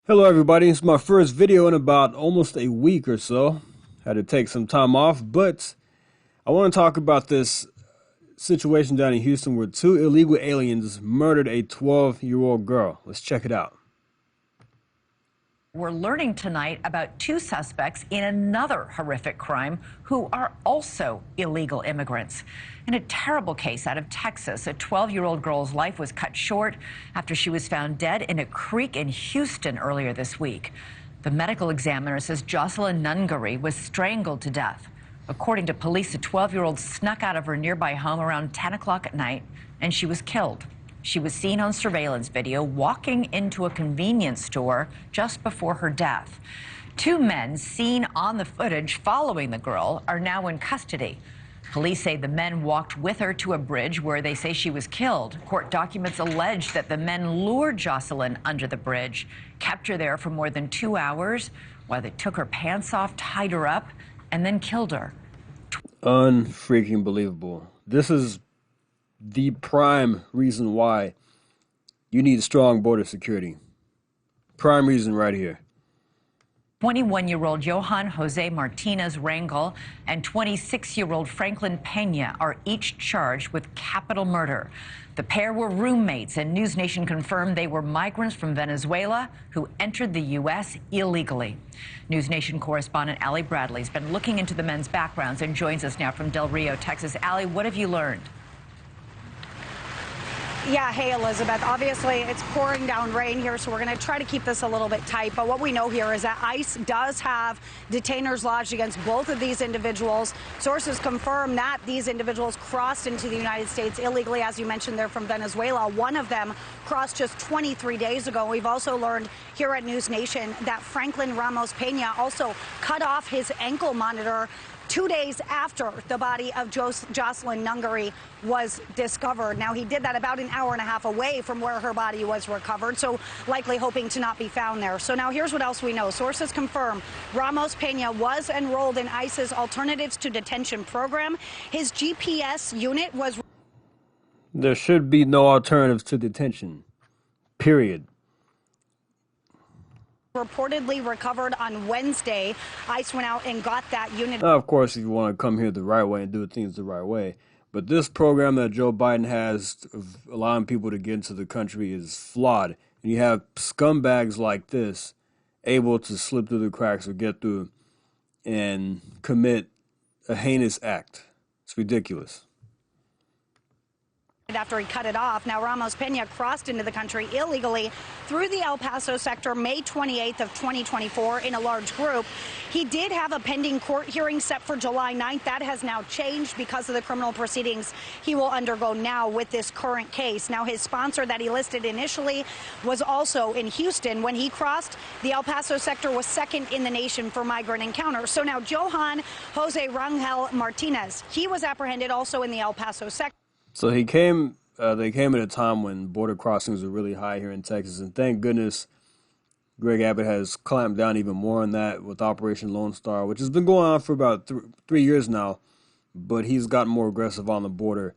Hello everybody, it's my first video in about almost a week or so. Had to take some time off, but I want to talk about this situation down in Houston where two illegal aliens murdered a 12-year-old girl. Let's check it out. We're learning tonight about two suspects in another horrific crime who are also illegal immigrants. In a terrible case out of Texas, a 12-year-old girl's life was cut short after she was found dead in a creek in Houston earlier this week. The medical examiner says Jocelyn Nungary was strangled to death. According to police, a 12-year-old snuck out of her nearby home around 10 o'clock at night, and she was killed. She was seen on surveillance video walking into a convenience store just before her death. Two men seen on the footage following the girl are now in custody. Police say the men walked with her to a bridge where they say she was killed. Court documents allege that the men lured Jocelyn under the bridge, kept her there for more than 2 hours while they took her pants off, tied her up, and then killed her. Unfreaking believable. This is the prime reason why you need strong border security. Prime reason right here. 21-year-old Johan Jose Martinez Rangel and 26-year-old Franklin Pena are each charged with capital murder. The pair were roommates, and News Nation confirmed they were migrants from Venezuela who entered the U.S. illegally. News Nation correspondent Allie Bradley's been looking into the men's backgrounds and joins us now from Del Rio, Texas. Allie, what have you learned? Yeah, hey, Elizabeth. Obviously, it's pouring down rain here, so we're going to try to keep this a little bit tight. But what we know here is that ICE does have detainers lodged against both of these individuals. Sources confirm that these individuals crossed into the United States illegally. As you mentioned, they're from Venezuela. One of them crossed just 23 days ago. We've also learned here at News Nation that Franklin Ramos Pena also cut off his ankle monitor 2 days after the body of Jocelyn Nungary was discovered. Now, he did that about an hour and a half away from where her body was recovered, so likely hoping to not be found there. So now here's what else we know. Sources confirm Ramos Pena was enrolled in ICE's Alternatives to Detention program. His GPS unit was... There should be no alternatives to detention. Period. Reportedly recovered on Wednesday. ICE went out and got that unit. Now, of course, if you want to come here the right way and do things the right way. But this program that Joe Biden has of allowing people to get into the country is flawed. And you have scumbags like this able to slip through the cracks or get through and commit a heinous act. It's ridiculous. After he cut it off. Now, Ramos Pena crossed into the country illegally through the El Paso sector May 28th of 2024 in a large group. He did have a pending court hearing set for July 9th. That has now changed because of the criminal proceedings he will undergo now with this current case. Now, his sponsor that he listed initially was also in Houston. When he crossed, the El Paso sector was second in the nation for migrant encounters. So now Johan Jose Rangel Martinez, he was apprehended also in the El Paso sector. So they came at a time when border crossings were really high here in Texas, and thank goodness Greg Abbott has clamped down even more on that with Operation Lone Star, which has been going on for about 3 years now, but he's gotten more aggressive on the border,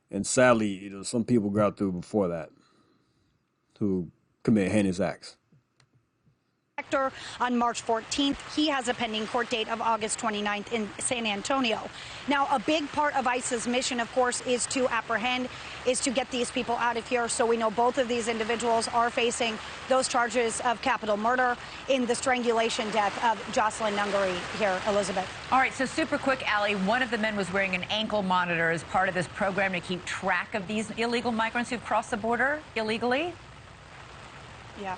and sadly, some people got through before that who commit heinous acts. On March 14th. He has a pending court date of August 29th in San Antonio. Now, a big part of ICE's mission, of course, is to apprehend, is to get these people out of here. So we know both of these individuals are facing those charges of capital murder in the strangulation death of Jocelyn Nungary here, Elizabeth. All right, so super quick, Allie, one of the men was wearing an ankle monitor as part of this program to keep track of these illegal migrants who've crossed the border illegally? Yeah.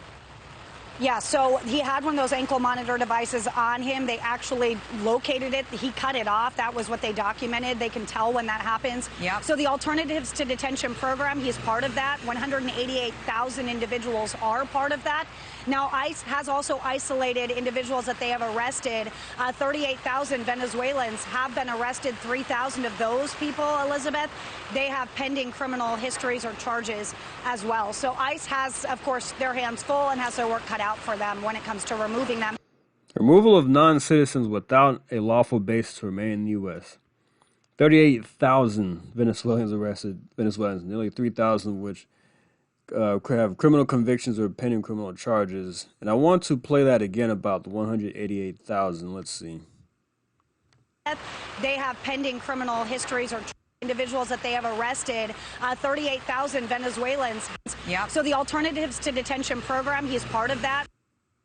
Yeah, so he had one of those ankle monitor devices on him. They actually located it. He cut it off. That was what they documented. They can tell when that happens. Yep. So the Alternatives to Detention program, he's part of that. 188,000 individuals are part of that. Now, ICE has also isolated individuals that they have arrested. 38,000 Venezuelans have been arrested. 3,000 of those people, Elizabeth, they have pending criminal histories or charges as well. So ICE has, of course, their hands full and has their work cut out for them when it comes to removing them. Removal of non-citizens without a lawful basis to remain in the U.S. 38,000 Venezuelans arrested, nearly 3,000 of which have criminal convictions or pending criminal charges. And I want to play that again about the 188,000. Let's see. They have pending criminal histories or individuals that they have arrested, 38,000 Venezuelans. Yep. So the Alternatives to Detention program, he's part of that.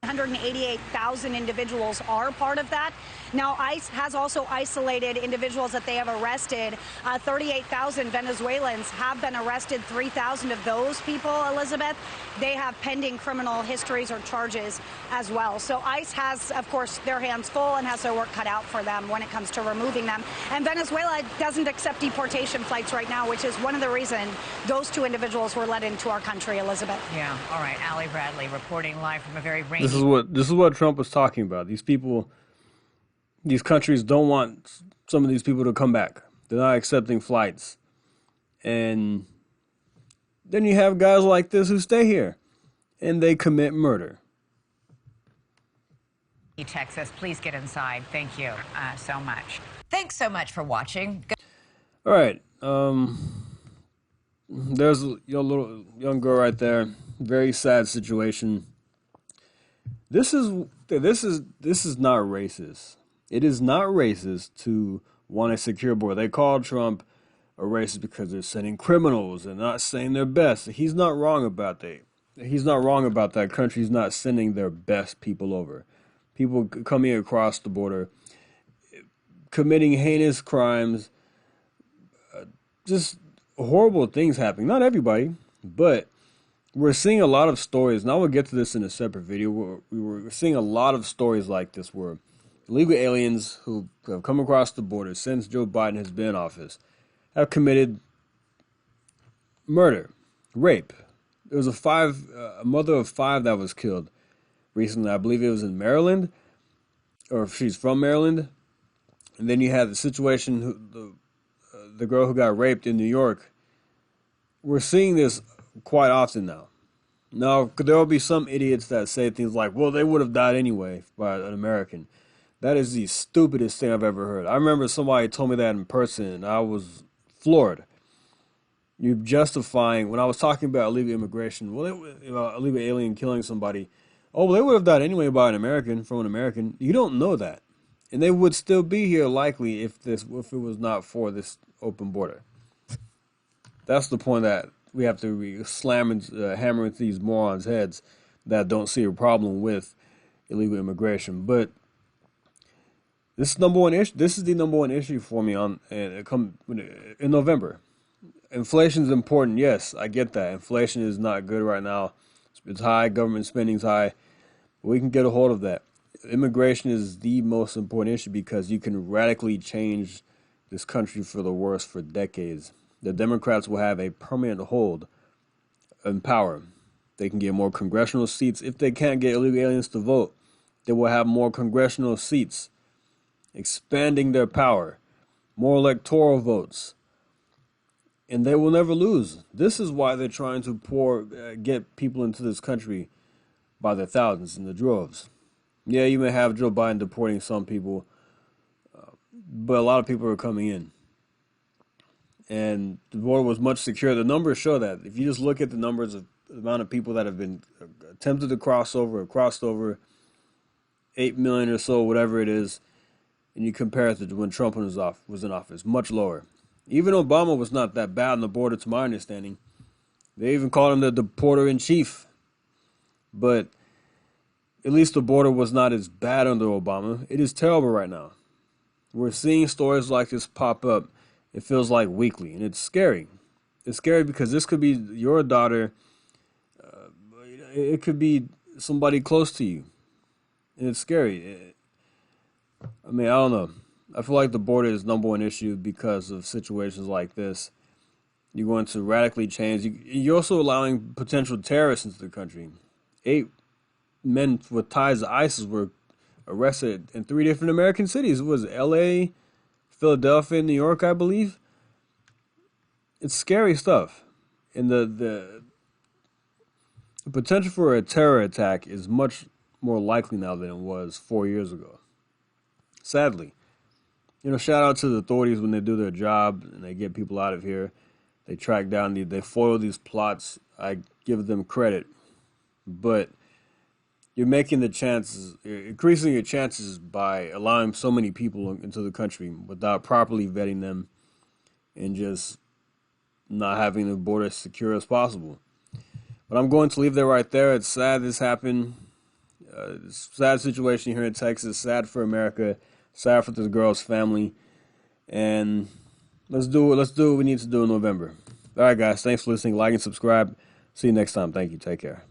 188,000 individuals are part of that. Now, ICE has also isolated individuals that they have arrested. 38,000 Venezuelans have been arrested. 3,000 of those people, Elizabeth, they have pending criminal histories or charges as well. So ICE has, of course, their hands full and has their work cut out for them when it comes to removing them. And Venezuela doesn't accept deportation flights right now, which is one of the reasons those two individuals were let into our country, Elizabeth. Yeah. All right. Allie Bradley reporting live from a very rainy. This is what Trump was talking about. These people, these countries don't want some of these people to come back. They're not accepting flights. And then you have guys like this who stay here and they commit murder. Texas, please get inside. Thank you so much. Thanks so much for watching. All right. There's your little young girl right there. Very sad situation. This is not racist. It is not racist to want a secure border. They call Trump a racist because they're sending criminals and not saying their best. He's not wrong about that. He's not wrong about that. Countries not sending their best people over. People coming across the border, committing heinous crimes, just horrible things happening. Not everybody, but we're seeing a lot of stories, and I will get to this in a separate video. We're seeing a lot of stories like this where illegal aliens who have come across the border since Joe Biden has been in office have committed murder, rape. There was a mother of five that was killed recently. I believe it was in Maryland, or if she's from Maryland. And then you had the situation, the girl who got raped in New York. We're seeing this quite often now. Now, there will be some idiots that say things like, well, they would have died anyway by an American. That is the stupidest thing I've ever heard. I remember somebody told me that in person, and I was floored. You're justifying, when I was talking about illegal immigration, illegal alien killing somebody, oh, well, they would have died anyway by an American, from an American. You don't know that. And they would still be here likely if it was not for this open border. That's the point that we have to be hammer into these morons' heads that don't see a problem with illegal immigration. But this is number one issue. This is the number one issue for me in November. Inflation is important. Yes, I get that. Inflation is not good right now. It's high. Government spending is high. But we can get a hold of that. Immigration is the most important issue because you can radically change this country for the worse for decades. The Democrats will have a permanent hold in power. They can get more congressional seats. If they can't get illegal aliens to vote, they will have more congressional seats, expanding their power, more electoral votes, and they will never lose. This is why they're trying to get people into this country by the thousands and the droves. Yeah, you may have Joe Biden deporting some people, but a lot of people are coming in. And the border was much secure. The numbers show that. If you just look at the numbers of the amount of people that have been attempted to crossed over, 8 million or so, whatever it is, and you compare it to when Trump was in office, much lower. Even Obama was not that bad on the border, to my understanding. They even called him the deporter-in-chief. But at least the border was not as bad under Obama. It is terrible right now. We're seeing stories like this pop up. It feels like weekly, and it's scary. It's scary because this could be your daughter. It could be somebody close to you, and it's scary. I mean, I don't know. I feel like the border is number one issue because of situations like this. You're going to radically change. You're also allowing potential terrorists into the country. 8 men with ties to ISIS were arrested in 3 different American cities. It was L.A., Philadelphia, New York, I believe. It's scary stuff. And the potential for a terror attack is much more likely now than it was 4 years ago. Sadly. Shout out to the authorities when they do their job and they get people out of here. They track down, they foil these plots. I give them credit, but you're making the chances, you're increasing your chances by allowing so many people into the country without properly vetting them and just not having the border as secure as possible. But I'm going to leave that right there. It's sad this happened. Sad situation here in Texas. Sad for America. Sad for this girl's family. And let's do it. Let's do what we need to do in November. All right, guys. Thanks for listening. Like and subscribe. See you next time. Thank you. Take care.